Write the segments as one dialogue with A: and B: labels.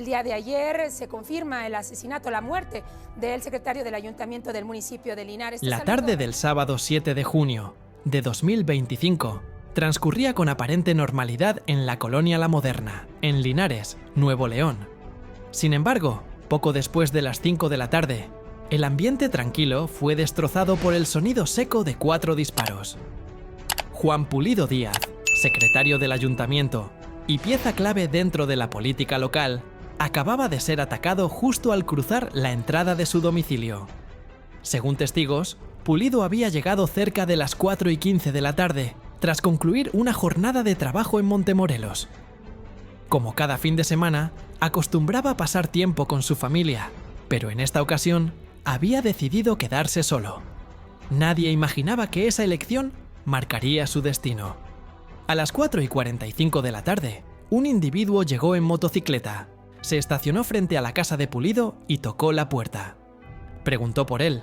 A: El día de ayer se confirma el asesinato, la muerte del secretario del Ayuntamiento del municipio de Linares.
B: La tarde del sábado 7 de junio de 2025 transcurría con aparente normalidad en la colonia La Moderna, en Linares, Nuevo León. Sin embargo, poco después de las 5 de la tarde, el ambiente tranquilo fue destrozado por el sonido seco de 4 disparos. Juan Pulido Díaz, secretario del ayuntamiento y pieza clave dentro de la política local, acababa de ser atacado justo al cruzar la entrada de su domicilio. Según testigos, Pulido había llegado cerca de las 4:15 de la tarde, tras concluir una jornada de trabajo en Montemorelos. Como cada fin de semana, acostumbraba pasar tiempo con su familia, pero en esta ocasión había decidido quedarse solo. Nadie imaginaba que esa elección marcaría su destino. A las 4:45 de la tarde, un individuo llegó en motocicleta, se estacionó frente a la casa de Pulido y tocó la puerta. Preguntó por él.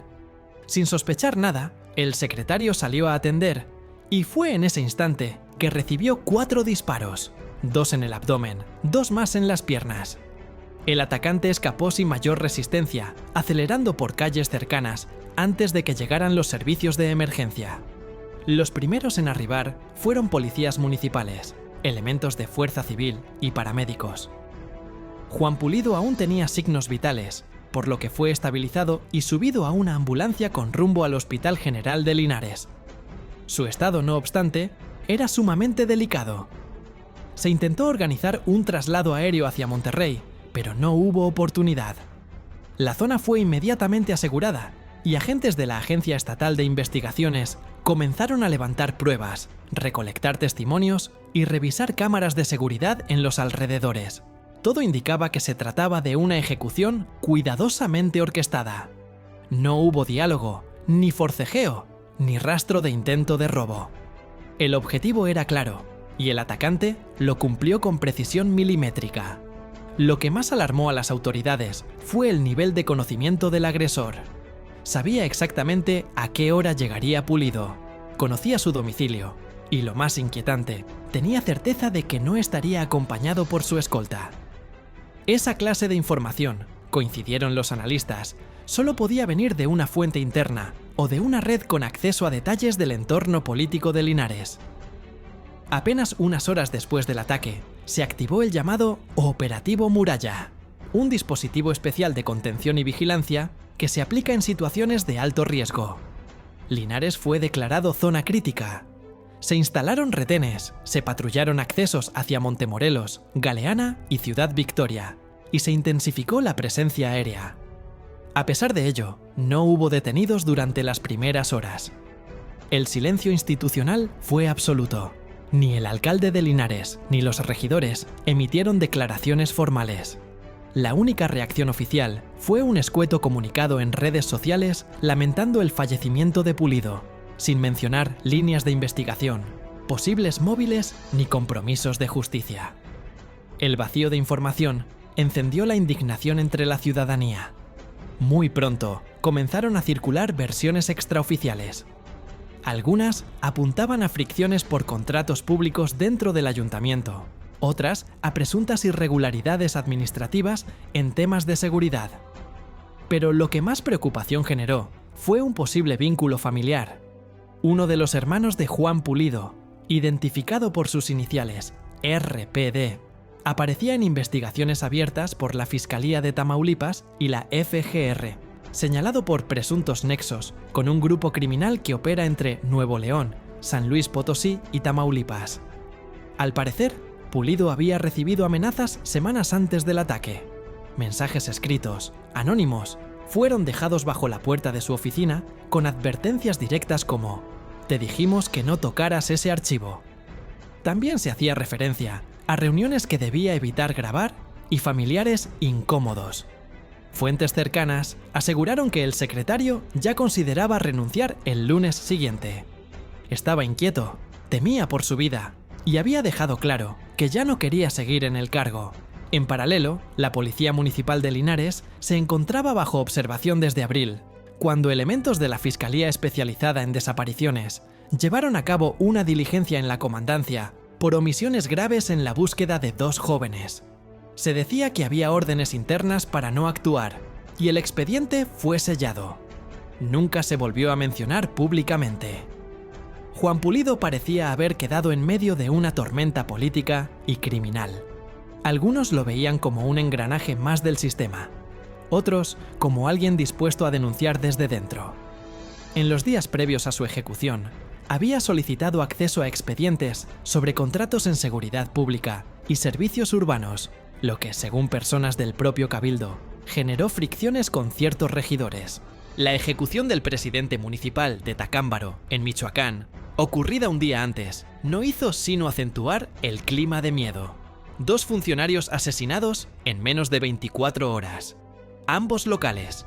B: Sin sospechar nada, el secretario salió a atender y fue en ese instante que recibió 4 disparos, 2 en el abdomen, 2 más en las piernas. El atacante escapó sin mayor resistencia, acelerando por calles cercanas antes de que llegaran los servicios de emergencia. Los primeros en arribar fueron policías municipales, elementos de fuerza civil y paramédicos. Juan Pulido aún tenía signos vitales, por lo que fue estabilizado y subido a una ambulancia con rumbo al Hospital General de Linares. Su estado, no obstante, era sumamente delicado. Se intentó organizar un traslado aéreo hacia Monterrey, pero no hubo oportunidad. La zona fue inmediatamente asegurada y agentes de la Agencia Estatal de Investigaciones comenzaron a levantar pruebas, recolectar testimonios y revisar cámaras de seguridad en los alrededores. Todo indicaba que se trataba de una ejecución cuidadosamente orquestada. No hubo diálogo, ni forcejeo, ni rastro de intento de robo. El objetivo era claro, y el atacante lo cumplió con precisión milimétrica. Lo que más alarmó a las autoridades fue el nivel de conocimiento del agresor. Sabía exactamente a qué hora llegaría Pulido, conocía su domicilio, y lo más inquietante, tenía certeza de que no estaría acompañado por su escolta. Esa clase de información, coincidieron los analistas, solo podía venir de una fuente interna o de una red con acceso a detalles del entorno político de Linares. Apenas unas horas después del ataque, se activó el llamado Operativo Muralla, un dispositivo especial de contención y vigilancia que se aplica en situaciones de alto riesgo. Linares fue declarado zona crítica. Se instalaron retenes, se patrullaron accesos hacia Montemorelos, Galeana y Ciudad Victoria, y se intensificó la presencia aérea. A pesar de ello, no hubo detenidos durante las primeras horas. El silencio institucional fue absoluto. Ni el alcalde de Linares ni los regidores emitieron declaraciones formales. La única reacción oficial fue un escueto comunicado en redes sociales lamentando el fallecimiento de Pulido, sin mencionar líneas de investigación, posibles móviles ni compromisos de justicia. El vacío de información encendió la indignación entre la ciudadanía. Muy pronto comenzaron a circular versiones extraoficiales. Algunas apuntaban a fricciones por contratos públicos dentro del ayuntamiento, otras a presuntas irregularidades administrativas en temas de seguridad. Pero lo que más preocupación generó fue un posible vínculo familiar. Uno de los hermanos de Juan Pulido, identificado por sus iniciales RPD, aparecía en investigaciones abiertas por la Fiscalía de Tamaulipas y la FGR, señalado por presuntos nexos con un grupo criminal que opera entre Nuevo León, San Luis Potosí y Tamaulipas. Al parecer, Pulido había recibido amenazas semanas antes del ataque. Mensajes escritos, anónimos, fueron dejados bajo la puerta de su oficina con advertencias directas como «Te dijimos que no tocaras ese archivo». También se hacía referencia a reuniones que debía evitar grabar y familiares incómodos. Fuentes cercanas aseguraron que el secretario ya consideraba renunciar el lunes siguiente. Estaba inquieto, temía por su vida y había dejado claro que ya no quería seguir en el cargo. En paralelo, la Policía Municipal de Linares se encontraba bajo observación desde abril, cuando elementos de la Fiscalía Especializada en Desapariciones llevaron a cabo una diligencia en la comandancia por omisiones graves en la búsqueda de 2 jóvenes. Se decía que había órdenes internas para no actuar, y el expediente fue sellado. Nunca se volvió a mencionar públicamente. Juan Pulido parecía haber quedado en medio de una tormenta política y criminal. Algunos lo veían como un engranaje más del sistema, otros como alguien dispuesto a denunciar desde dentro. En los días previos a su ejecución, había solicitado acceso a expedientes sobre contratos en seguridad pública y servicios urbanos, lo que, según personas del propio Cabildo, generó fricciones con ciertos regidores. La ejecución del presidente municipal de Tacámbaro, en Michoacán, ocurrida un día antes, no hizo sino acentuar el clima de miedo. 2 funcionarios asesinados en menos de 24 horas. Ambos locales.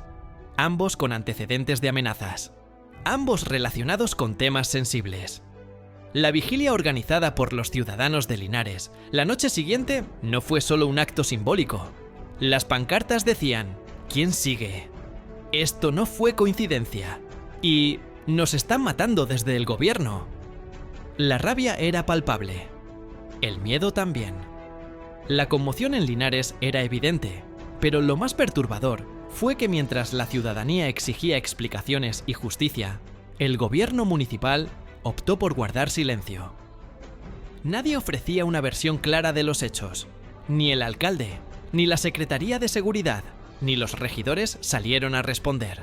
B: Ambos con antecedentes de amenazas. Ambos relacionados con temas sensibles. La vigilia organizada por los ciudadanos de Linares la noche siguiente no fue solo un acto simbólico. Las pancartas decían: ¿quién sigue? Esto no fue coincidencia. Y nos están matando desde el gobierno. La rabia era palpable. El miedo también. La conmoción en Linares era evidente, pero lo más perturbador fue que mientras la ciudadanía exigía explicaciones y justicia, el gobierno municipal optó por guardar silencio. Nadie ofrecía una versión clara de los hechos. Ni el alcalde, ni la Secretaría de Seguridad, ni los regidores salieron a responder.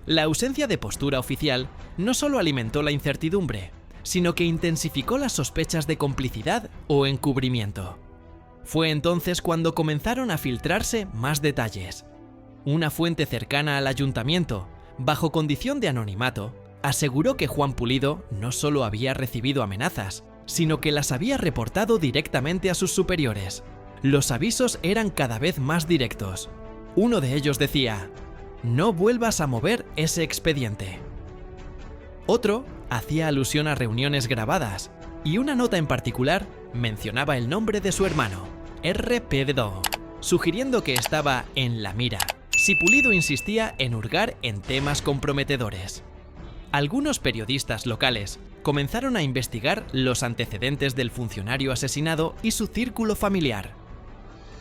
B: La ausencia de postura oficial no solo alimentó la incertidumbre, sino que intensificó las sospechas de complicidad o encubrimiento. Fue entonces cuando comenzaron a filtrarse más detalles. Una fuente cercana al ayuntamiento, bajo condición de anonimato, aseguró que Juan Pulido no solo había recibido amenazas, sino que las había reportado directamente a sus superiores. Los avisos eran cada vez más directos. Uno de ellos decía: no vuelvas a mover ese expediente. Otro hacía alusión a reuniones grabadas, y una nota en particular mencionaba el nombre de su hermano, R.P.D., sugiriendo que estaba en la mira si Pulido insistía en hurgar en temas comprometedores. Algunos periodistas locales comenzaron a investigar los antecedentes del funcionario asesinado y su círculo familiar.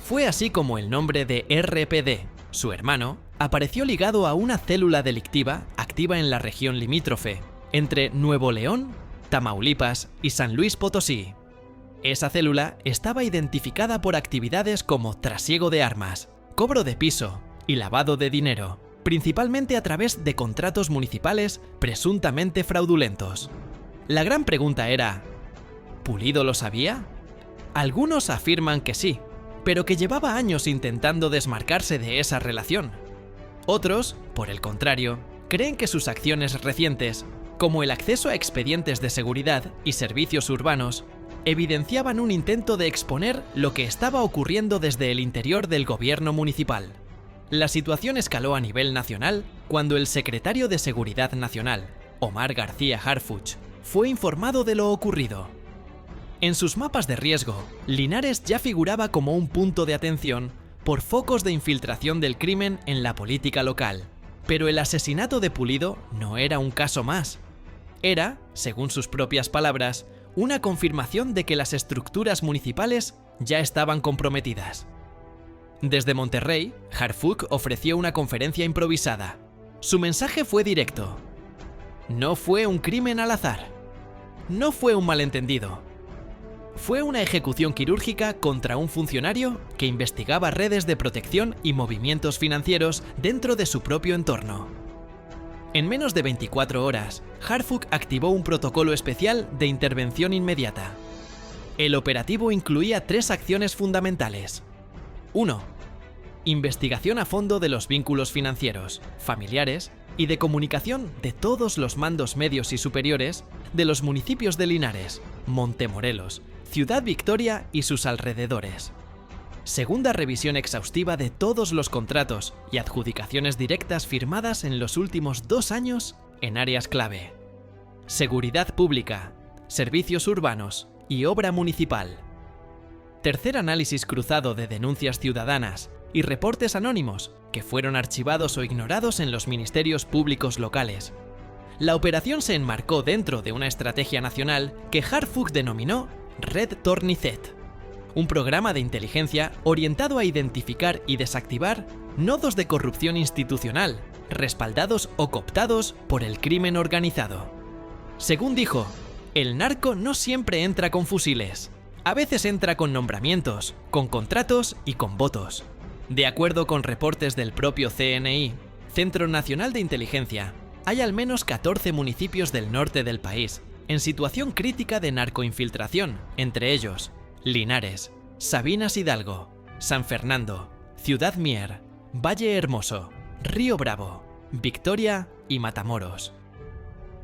B: Fue así como el nombre de R.P.D., su hermano, apareció ligado a una célula delictiva activa en la región limítrofe, entre Nuevo León, Tamaulipas y San Luis Potosí. Esa célula estaba identificada por actividades como trasiego de armas, cobro de piso y lavado de dinero, principalmente a través de contratos municipales presuntamente fraudulentos. La gran pregunta era: ¿Pulido lo sabía? Algunos afirman que sí, pero que llevaba años intentando desmarcarse de esa relación. Otros, por el contrario, creen que sus acciones recientes, como el acceso a expedientes de seguridad y servicios urbanos, evidenciaban un intento de exponer lo que estaba ocurriendo desde el interior del gobierno municipal. La situación escaló a nivel nacional cuando el secretario de Seguridad Nacional, Omar García Harfuch, fue informado de lo ocurrido. En sus mapas de riesgo, Linares ya figuraba como un punto de atención por focos de infiltración del crimen en la política local. Pero el asesinato de Pulido no era un caso más. Era, según sus propias palabras, una confirmación de que las estructuras municipales ya estaban comprometidas. Desde Monterrey, Harfuch ofreció una conferencia improvisada. Su mensaje fue directo. No fue un crimen al azar. No fue un malentendido. Fue una ejecución quirúrgica contra un funcionario que investigaba redes de protección y movimientos financieros dentro de su propio entorno. En menos de 24 horas, Harfuch activó un protocolo especial de intervención inmediata. El operativo incluía 3 acciones fundamentales. 1. Investigación a fondo de los vínculos financieros, familiares y de comunicación de todos los mandos medios y superiores de los municipios de Linares, Montemorelos, Ciudad Victoria y sus alrededores. Segunda revisión exhaustiva de todos los contratos y adjudicaciones directas firmadas en los últimos 2 años en áreas clave: seguridad pública, servicios urbanos y obra municipal. Tercer análisis cruzado de denuncias ciudadanas y reportes anónimos que fueron archivados o ignorados en los ministerios públicos locales. La operación se enmarcó dentro de una estrategia nacional que Harfuch denominó Red Tornicet, un programa de inteligencia orientado a identificar y desactivar nodos de corrupción institucional, respaldados o cooptados por el crimen organizado. Según dijo, el narco no siempre entra con fusiles. A veces entra con nombramientos, con contratos y con votos. De acuerdo con reportes del propio CNI, Centro Nacional de Inteligencia, hay al menos 14 municipios del norte del país en situación crítica de narcoinfiltración, entre ellos Linares, Sabinas Hidalgo, San Fernando, Ciudad Mier, Valle Hermoso, Río Bravo, Victoria y Matamoros.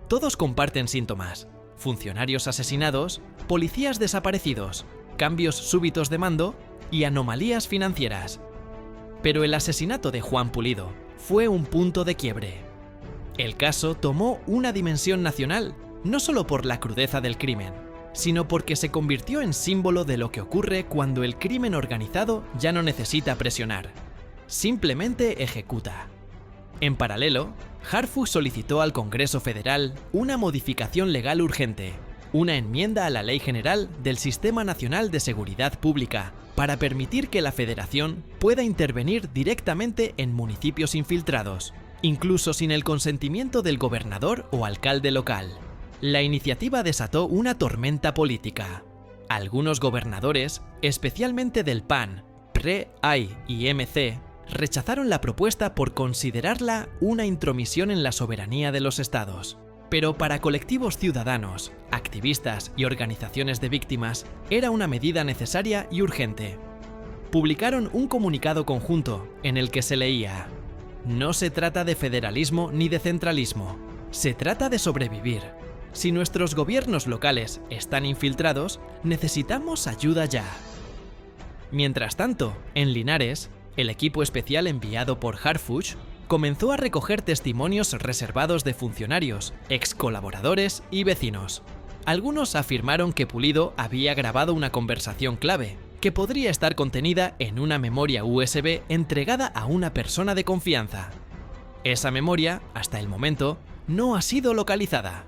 B: Todos comparten síntomas: funcionarios asesinados, policías desaparecidos, cambios súbitos de mando y anomalías financieras. Pero el asesinato de Juan Pulido fue un punto de quiebre. El caso tomó una dimensión nacional, no solo por la crudeza del crimen, sino porque se convirtió en símbolo de lo que ocurre cuando el crimen organizado ya no necesita presionar, simplemente ejecuta. En paralelo, Harfuch solicitó al Congreso Federal una modificación legal urgente, una enmienda a la Ley General del Sistema Nacional de Seguridad Pública, para permitir que la Federación pueda intervenir directamente en municipios infiltrados, incluso sin el consentimiento del gobernador o alcalde local. La iniciativa desató una tormenta política. Algunos gobernadores, especialmente del PAN, PRE, AI y MC, rechazaron la propuesta por considerarla una intromisión en la soberanía de los estados. Pero para colectivos ciudadanos, activistas y organizaciones de víctimas, era una medida necesaria y urgente. Publicaron un comunicado conjunto en el que se leía: "No se trata de federalismo ni de centralismo, se trata de sobrevivir. Si nuestros gobiernos locales están infiltrados, necesitamos ayuda ya". Mientras tanto, en Linares, el equipo especial enviado por Harfuch comenzó a recoger testimonios reservados de funcionarios, ex colaboradores y vecinos. Algunos afirmaron que Pulido había grabado una conversación clave, que podría estar contenida en una memoria USB entregada a una persona de confianza. Esa memoria, hasta el momento, no ha sido localizada.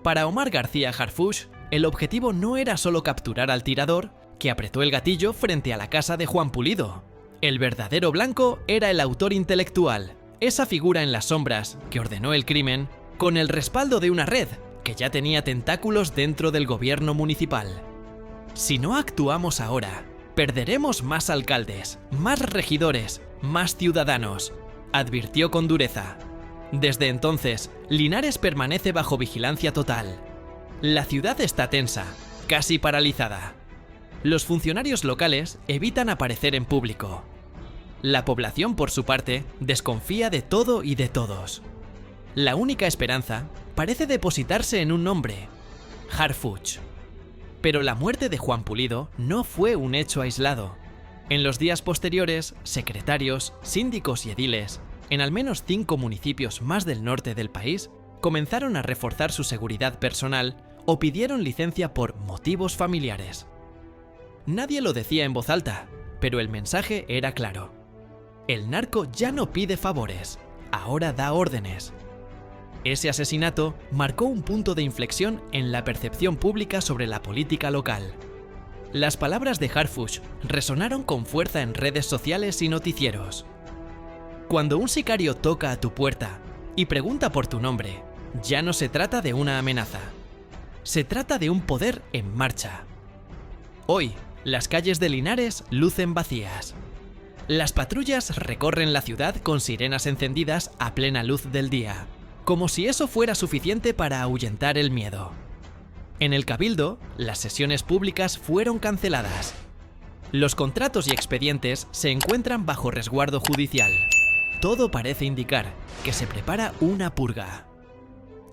B: Para Omar García Harfuch, el objetivo no era solo capturar al tirador que apretó el gatillo frente a la casa de Juan Pulido. El verdadero blanco era el autor intelectual, esa figura en las sombras que ordenó el crimen con el respaldo de una red que ya tenía tentáculos dentro del gobierno municipal. Si no actuamos ahora, perderemos más alcaldes, más regidores, más ciudadanos, advirtió con dureza. Desde entonces, Linares permanece bajo vigilancia total. La ciudad está tensa, casi paralizada. Los funcionarios locales evitan aparecer en público. La población, por su parte, desconfía de todo y de todos. La única esperanza parece depositarse en un nombre: Harfuch. Pero la muerte de Juan Pulido no fue un hecho aislado. En los días posteriores, secretarios, síndicos y ediles, en al menos 5 municipios más del norte del país, comenzaron a reforzar su seguridad personal o pidieron licencia por motivos familiares. Nadie lo decía en voz alta, pero el mensaje era claro. El narco ya no pide favores, ahora da órdenes. Ese asesinato marcó un punto de inflexión en la percepción pública sobre la política local. Las palabras de Harfuch resonaron con fuerza en redes sociales y noticieros. Cuando un sicario toca a tu puerta y pregunta por tu nombre, ya no se trata de una amenaza. Se trata de un poder en marcha. Hoy, las calles de Linares lucen vacías. Las patrullas recorren la ciudad con sirenas encendidas a plena luz del día, como si eso fuera suficiente para ahuyentar el miedo. En el Cabildo, las sesiones públicas fueron canceladas. Los contratos y expedientes se encuentran bajo resguardo judicial. Todo parece indicar que se prepara una purga.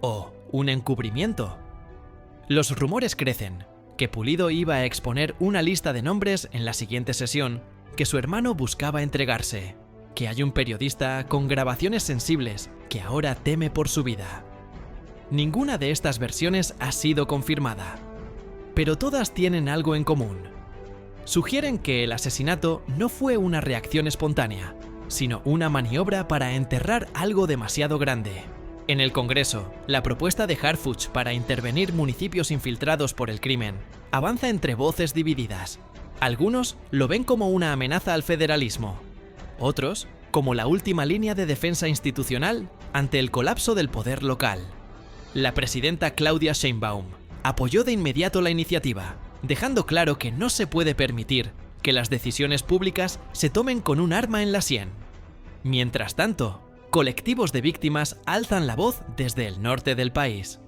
B: O un encubrimiento. Los rumores crecen, que Pulido iba a exponer una lista de nombres en la siguiente sesión, que su hermano buscaba entregarse, que hay un periodista con grabaciones sensibles que ahora teme por su vida. Ninguna de estas versiones ha sido confirmada, pero todas tienen algo en común. Sugieren que el asesinato no fue una reacción espontánea, sino una maniobra para enterrar algo demasiado grande. En el Congreso, la propuesta de Harfuch para intervenir municipios infiltrados por el crimen avanza entre voces divididas. Algunos lo ven como una amenaza al federalismo, otros como la última línea de defensa institucional ante el colapso del poder local. La presidenta Claudia Sheinbaum apoyó de inmediato la iniciativa, dejando claro que no se puede permitir que las decisiones públicas se tomen con un arma en la sien. Mientras tanto, colectivos de víctimas alzan la voz desde el norte del país.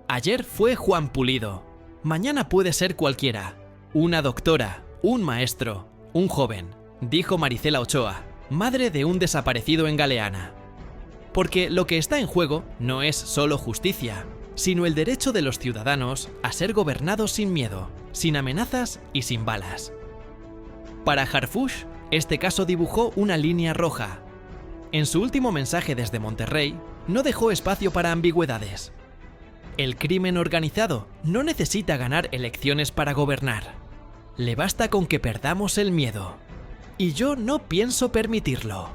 B: Ayer fue Juan Pulido, mañana puede ser cualquiera, una doctora, un maestro, un joven, dijo Maricela Ochoa, madre de un desaparecido en Galeana. Porque lo que está en juego no es solo justicia, sino el derecho de los ciudadanos a ser gobernados sin miedo, sin amenazas y sin balas. Para Harfush, este caso dibujó una línea roja. En su último mensaje desde Monterrey, no dejó espacio para ambigüedades. El crimen organizado no necesita ganar elecciones para gobernar. Le basta con que perdamos el miedo. Y yo no pienso permitirlo.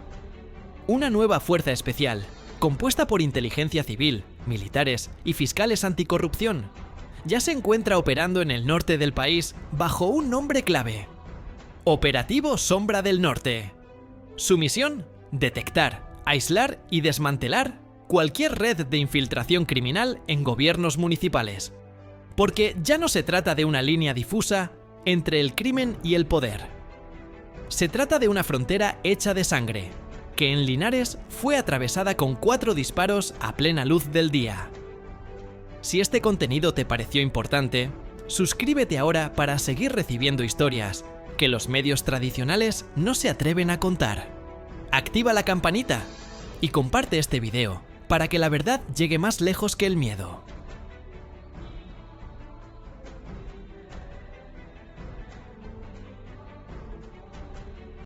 B: Una nueva fuerza especial, compuesta por inteligencia civil, militares y fiscales anticorrupción, ya se encuentra operando en el norte del país bajo un nombre clave: Operativo Sombra del Norte. Su misión: detectar, aislar y desmantelar cualquier red de infiltración criminal en gobiernos municipales. Porque ya no se trata de una línea difusa entre el crimen y el poder. Se trata de una frontera hecha de sangre, que en Linares fue atravesada con 4 disparos a plena luz del día. Si este contenido te pareció importante, suscríbete ahora para seguir recibiendo historias que los medios tradicionales no se atreven a contar. Activa la campanita y comparte este video para que la verdad llegue más lejos que el miedo.